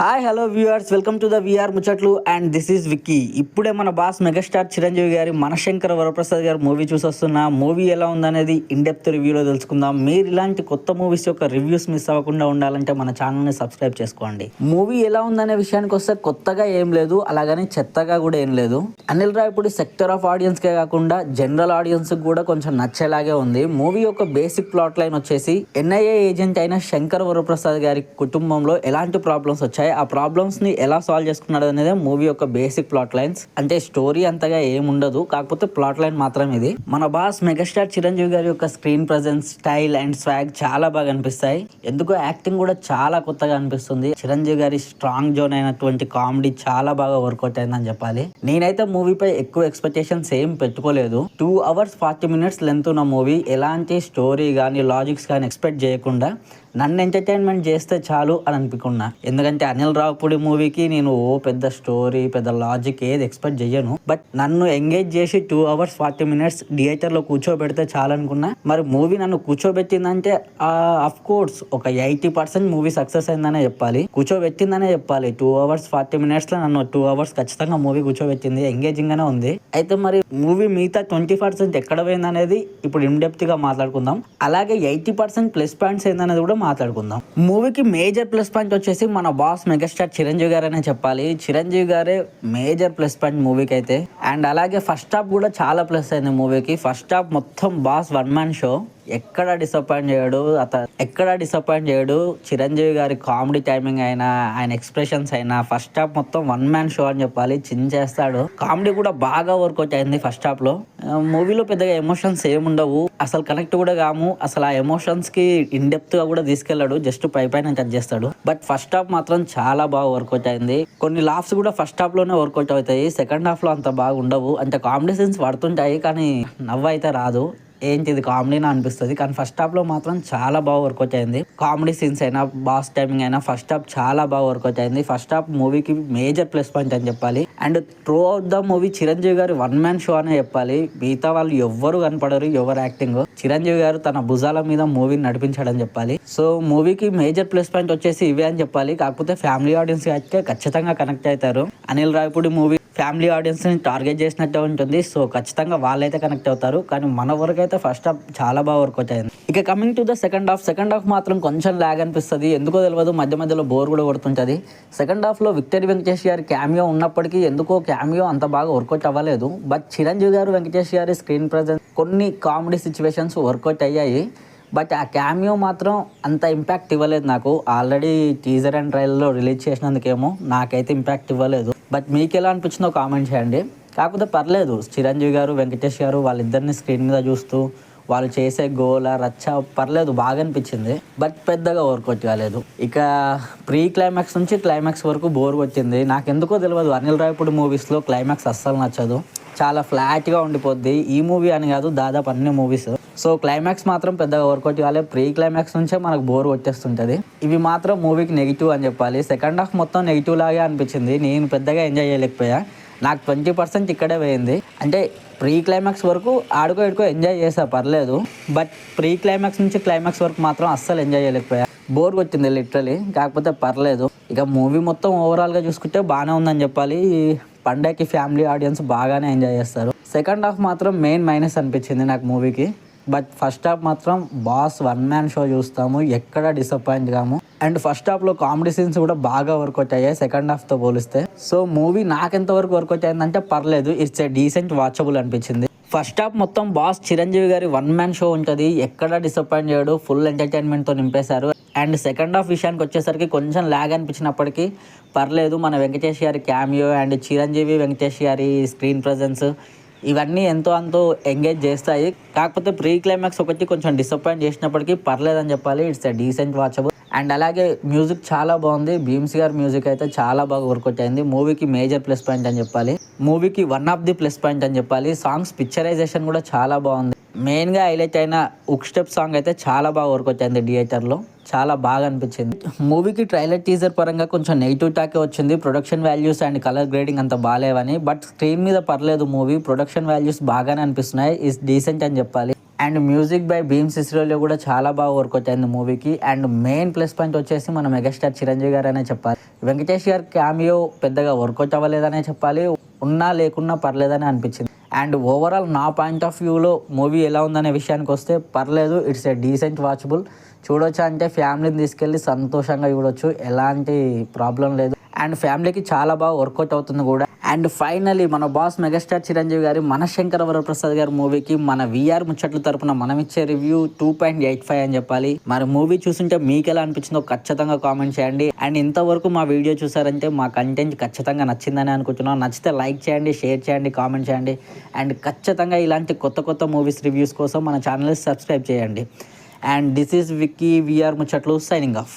Hi hello viewers, welcome to the VR ముచ్చట్లు and this is Vicky. ఇప్పుడే మన boss megastar Chiranjeevi గారి మనశంకర వరప్రసాద్ గారు మూవీ చూసొస్తున్నా. మూవీ ఎలా ఉందనేది ఇన్ డెప్త్ రివ్యూలో తెలుసుకుందాం. మీరు ఇలాంటి కొత్త మూవీస్ యొక్క రివ్యూస్ మిస్ అవ్వకుండా ఉండాలంటే మన ఛానల్ని సబ్స్క్రైబ్ చేసుకోండి. మూవీ ఎలా ఉందనే విషయానికి వస్తే కొత్తగా ఏం లేదు, అలాగని చెత్తగా కూడా ఏం లేదు. అనిల్ రావిపూడి సెక్టర్ ఆఫ్ ఆడియన్స్కే కాకుండా జనరల్ ఆడియన్స్ కూడా కొంచెం నచ్చేలాగే ఉంది. మూవీ యొక్క బేసిక్ ప్లాట్ లైన్ వచ్చేసి ఎన్ఐఏ ఏజెంట్ అయిన శంకర్ వరప్రసాద్ గారి కుటుంబంలో ఎలాంటి ప్రాబ్లమ్స్ వచ్చాయి, ఆ ప్రాబ్లమ్స్ ని ఎలా సాల్వ్ చేసుకున్నాడు అనేది మూవీ యొక్క బేసిక్ ప్లాట్ లైన్స్. అంటే స్టోరీ అంతగా ఏముండదు, కాకపోతే ప్లాట్ లైన్ మాత్రం ఇది. మన బాస్ మెగాస్టార్ చిరంజీవి గారి యొక్క screen presence, style and swag చాలా బాగా అనిపిస్తాయి. ఎందుకో యాక్టింగ్ కూడా చాలా కొత్తగా అనిపిస్తుంది. చిరంజీవి గారి స్ట్రాంగ్ జోన్ అయినటువంటి కామెడీ చాలా బాగా వర్కౌట్ అయిందని చెప్పాలి. నేనైతే మూవీపై ఎక్కువ ఎక్స్పెక్టేషన్స్ ఏం పెట్టుకోలేదు. 2 hours 40 minutes లెంత్ ఉన్న మూవీ ఎలాంటి స్టోరీ కానీ లాజిక్స్ కానీ ఎక్స్పెక్ట్ చేయకుండా నన్ను ఎంటర్టైన్మెంట్ చేస్తే చాలు అని అనుకున్నా. ఎందుకంటే అనిల్ రావిపూడి మూవీకి నేను పెద్ద స్టోరీ, పెద్ద లాజిక్ ఏది ఎక్స్పెక్ట్ చేయను. బట్ నన్ను ఎంగేజ్ చేసి 2 hours 40 minutes థియేటర్ లో కూర్చోబెడితే చాలు అనుకున్నా. మరి మూవీ నన్ను కూర్చోబెట్టిందంటే అఫ్ కోర్స్ ఒక 80% మూవీ సక్సెస్ అయిందనే చెప్పాలి, కూర్చోబెట్టిందనే చెప్పాలి. 2 hours 40 minutes లో నన్ను 2 hours ఖచ్చితంగా మూవీ కూర్చోబెట్టింది, ఎంగేజింగ్ గానే ఉంది. అయితే మరి మూవీ మిగతా 20% ఎక్కడ పోయిందనేది ఇప్పుడు ఇన్ డెప్త్ గా మాట్లాడుకుందాం. అలాగే 80% ప్లస్ పాయింట్స్ ఏందనేది కూడా మాట్లాడుకుందాం. మూవీకి మేజర్ ప్లస్ పాయింట్ వచ్చేసి మన బాస్ మెగాస్టార్ చిరంజీవి గారనే చెప్పాలి. చిరంజీవి గారే మేజర్ ప్లస్ పాయింట్ మూవీకి అయితే. అండ్ అలాగే ఫస్ట్ హాఫ్ కూడా చాలా ప్లస్ అయింది మూవీకి. ఫస్ట్ హాఫ్ మొత్తం బాస్ వన్ మ్యాన్ షో, ఎక్కడా డిసప్పాయింట్ చేయడు. చిరంజీవి గారి కామెడీ టైమింగ్ అయినా, ఆయన ఎక్స్ప్రెషన్స్ అయినా, ఫస్ట్ హాఫ్ మొత్తం వన్ మ్యాన్ షో అని చెప్పాలి. చించేస్తాడు. కామెడీ కూడా బాగా వర్కౌట్ అయింది ఫస్ట్ హాఫ్ లో. మూవీలో పెద్దగా ఎమోషన్స్ ఏముండవు, అసలు కనెక్ట్ కూడా కాము. అసలు ఆ ఎమోషన్స్ కి ఇన్ డెప్త్ గా కూడా తీసుకెళ్లాడు, జస్ట్ పైన టచ్ చేస్తాడు. బట్ ఫస్ట్ హాఫ్ మాత్రం చాలా బాగా వర్కౌట్ అయింది. కొన్ని లాఫ్స్ కూడా ఫస్ట్ హాఫ్ లోనే వర్కౌట్ అవుతాయి, సెకండ్ హాఫ్ లో అంత బాగా ఉండవు. అంటే కామెడీ సీన్స్ పడుతుంటాయి కానీ నవ్వు అయితే రాదు. ఏంటి ఇది కామెడీనా అనిపిస్తుంది. కానీ ఫస్ట్ హాఫ్ లో మాత్రం చాలా బాగా వర్కౌట్ అయింది. కామెడీ సీన్స్ అయినా, బాస్ టైమింగ్ అయినా ఫస్ట్ హాఫ్ చాలా బాగా వర్కౌట్ అయింది. ఫస్ట్ హాఫ్ మూవీకి మేజర్ ప్లస్ పాయింట్ అని చెప్పాలి. And through out the movie Chiranjeevi గారి వన్ మ్యాన్ షో అనే చెప్పాలి. మిగతా వాళ్ళు ఎవ్వరు కనపడరు, ఎవరు యాక్టింగ్. చిరంజీవి గారు తన భుజాల మీద మూవీని నడిపించాడని చెప్పాలి. సో మూవీకి మేజర్ ప్లస్ పాయింట్ వచ్చేసి ఇవే అని చెప్పాలి. కాకపోతే ఫ్యామిలీ ఆడియన్స్ అయితే ఖచ్చితంగా కనెక్ట్ అవుతారు. Anil Ravipudi movie family audience ని టార్గెట్ చేసినట్టే ఉంటుంది. సో ఖచ్చితంగా వాళ్ళైతే కనెక్ట్ అవుతారు. కానీ మన వరకు అయితే ఫస్ట్ హాఫ్ చాలా బాగా వర్కౌట్ అయింది. ఇక coming to the second half మాత్రం కొంచెం లాగ్ అనిపిస్తుంది. ఎందుకో తెలియదు, మధ్య మధ్యలో బోర్ కూడా కొడుతుంటది. సెకండ్ హాఫ్ లో విక్టరీ వెంకటేష్ గారి క్యామియో ఉన్నప్పటికీ ఎందుకో క్యామియో అంత బాగా వర్కౌట్ అవ్వలేదు. బట్ చిరంజీవి గారు, వెంకటేష్ గారి స్క్రీన్ ప్రెజెన్స్, కొన్ని కామెడీ సిచ్యువేషన్స్ వర్కౌట్ అయ్యాయి. బట్ ఆ క్యామియో మాత్రం అంత ఇంపాక్ట్ ఇవ్వలేదు నాకు. ఆల్రెడీ టీజర్ అండ్ ట్రైలర్లో రిలీజ్ చేసినందుకేమో నాకైతే ఇంపాక్ట్ ఇవ్వలేదు. బట్ మీకు ఎలా అనిపించిందో కామెంట్ చేయండి. కాకపోతే పర్లేదు, చిరంజీవి గారు, వెంకటేష్ గారు వాళ్ళిద్దరిని స్క్రీన్ మీద చూస్తూ వాళ్ళు చేసే గోల రచ్చ పర్లేదు, బాగా అనిపించింది. బట్ పెద్దగా వర్కౌట్ కాలేదు. ఇక ప్రీ క్లైమాక్స్ నుంచి క్లైమాక్స్ వరకు బోర్ వచ్చింది. నాకెందుకో తెలియదు, అనిల్ రావిపూడి మూవీస్లో క్లైమాక్స్ అస్సలు నచ్చదు, చాలా ఫ్లాట్గా ఉండిపోద్ది. ఈ మూవీ అని కాదు, దాదాపు అన్ని మూవీస్. సో క్లైమాక్స్ మాత్రం పెద్దగా వర్కౌట్ కాలేదు. ప్రీ క్లైమాక్స్ నుంచే మనకు బోర్ వచ్చేస్తుంటుంది. ఇవి మాత్రం మూవీకి నెగిటివ్ అని చెప్పాలి. సెకండ్ హాఫ్ మొత్తం నెగిటివ్ లాగే అనిపించింది. నేను పెద్దగా ఎంజాయ్ చేయలేకపోయా. నాకు 20% ఇక్కడే పోయింది. అంటే ప్రీ క్లైమాక్స్ వరకు ఆడుకో ఇడుకో ఎంజాయ్ చేసా, పర్లేదు. బట్ ప్రీ క్లైమాక్స్ నుంచి క్లైమాక్స్ వరకు మాత్రం అస్సలు ఎంజాయ్ చేయలేకపోయా, బోర్ వచ్చింది లిటరలీ. కాకపోతే పర్లేదు. ఇక మూవీ మొత్తం ఓవరాల్గా చూసుకుంటే బాగానే ఉందని చెప్పాలి. పండగకి ఫ్యామిలీ ఆడియన్స్ బాగానే ఎంజాయ్ చేస్తారు. సెకండ్ హాఫ్ మాత్రం మెయిన్ మైనస్ అనిపించింది నాకు మూవీకి. బట్ ఫస్ట్ హాఫ్ మాత్రం బాస్ వన్ మ్యాన్ షో చూస్తాము, ఎక్కడ డిసప్పాయింట్ కాము. అండ్ ఫస్ట్ హాఫ్ లో కామెడీ సీన్స్ కూడా బాగా వర్కౌట్ అయ్యాయి సెకండ్ హాఫ్ తో పోలిస్తే. సో మూవీ నాకెంత వరకు వర్కౌట్ అయిందంటే పర్లేదు, ఇట్స్ ఏ డీసెంట్ వాచబుల్ అనిపించింది. ఫస్ట్ హాఫ్ మొత్తం బాస్ చిరంజీవి గారి వన్ మ్యాన్ షో ఉంటుంది, ఎక్కడ డిసప్పాయింట్ చేయడు, ఫుల్ ఎంటర్టైన్మెంట్ తో నింపేశారు. అండ్ సెకండ్ హాఫ్ విషయానికి వచ్చేసరికి కొంచెం లాగ్ అనిపించినప్పటికీ పర్లేదు. మన వెంకటేష్ గారి క్యామియో అండ్ చిరంజీవి వెంకటేష్ గారి స్క్రీన్ ప్రెజెన్స్ ఇవన్నీ ఎంతో అంతో ఎంగేజ్ చేస్తాయి. కాకపోతే ప్రీ క్లైమాక్స్ ఒకటి కొంచెం డిసప్పాయింట్ చేసినప్పటికీ పర్లేదని చెప్పాలి. It's a decent watchable. And అలాగే మ్యూజిక్ చాలా బాగుంది. భీమ్స్ గారి మ్యూజిక్ అయితే చాలా బాగా వర్కౌట్ అయింది. మూవీకి మేజర్ ప్లస్ పాయింట్ అని చెప్పాలి. మూవీకి one of the plus point అని చెప్పాలి. సాంగ్స్ పిక్చరైజేషన్ కూడా చాలా బాగుంది. మెయిన్గా హైలైట్ అయిన ఉక్ స్టెప్ సాంగ్ అయితే చాలా బాగా వర్కౌట్ అయింది థియేటర్లో, చాలా బాగా అనిపించింది. మూవీకి ట్రైలర్ టీజర్ పరంగా కొంచెం నెగిటివ్ టాకే వచ్చింది. Production values and colour grading అంత బాగాలేవని. బట్ స్క్రీన్ మీద పర్లేదు, మూవీ ప్రొడక్షన్ వాల్యూస్ బాగానే అనిపిస్తున్నాయి. ఇస్ డీసెంట్ అని చెప్పాలి. And music by Bheem Ceciroleo కూడా చాలా బాగా వర్కౌట్ అయింది మూవీకి. అండ్ మెయిన్ ప్లస్ పాయింట్ వచ్చేసి మన మెగాస్టార్ చిరంజీవి గారు అనే చెప్పాలి. వెంకటేష్ గారి క్యామియో పెద్దగా వర్కౌట్ అవ్వలేదనే చెప్పాలి, ఉన్నా లేకున్నా పర్లేదని అనిపించింది. అండ్ ఓవరాల్ నా పాయింట్ ఆఫ్ వ్యూలో మూవీ ఎలా ఉందనే విషయానికి వస్తే పర్లేదు, ఇట్స్ ఏ డీసెంట్ వాచబుల్. చూడొచ్చు అంటే ఫ్యామిలీని తీసుకెళ్ళి సంతోషంగా చూడొచ్చు, ఎలాంటి ప్రాబ్లం లేదు. అండ్ ఫ్యామిలీకి చాలా బాగా వర్కౌట్ అవుతుంది కూడా. అండ్ ఫైనలీ మన బాస్ మెగాస్టార్ చిరంజీవి గారి మనశంకర వరప్రసాద్ గారి మూవీకి మన విఆర్ ముచ్చట్ల తరపున మనం ఇచ్చే రివ్యూ 2.85 అని చెప్పాలి. మరి మూవీ చూస్తుంటే మీకు ఎలా అనిపించిందో ఖచ్చితంగా కామెంట్ చేయండి. అండ్ ఇంతవరకు మా వీడియో చూసారంటే మా కంటెంట్ ఖచ్చితంగా నచ్చిందని అనుకుంటున్నాం. నచ్చితే లైక్ చేయండి, షేర్ చేయండి, కామెంట్ చేయండి. అండ్ ఖచ్చితంగా ఇలాంటి కొత్త మూవీస్ రివ్యూస్ కోసం మన ఛానల్ని సబ్స్క్రైబ్ చేయండి. And this is Vicky VR ముచ్చట్లు సైనింగ్ ఆఫ్.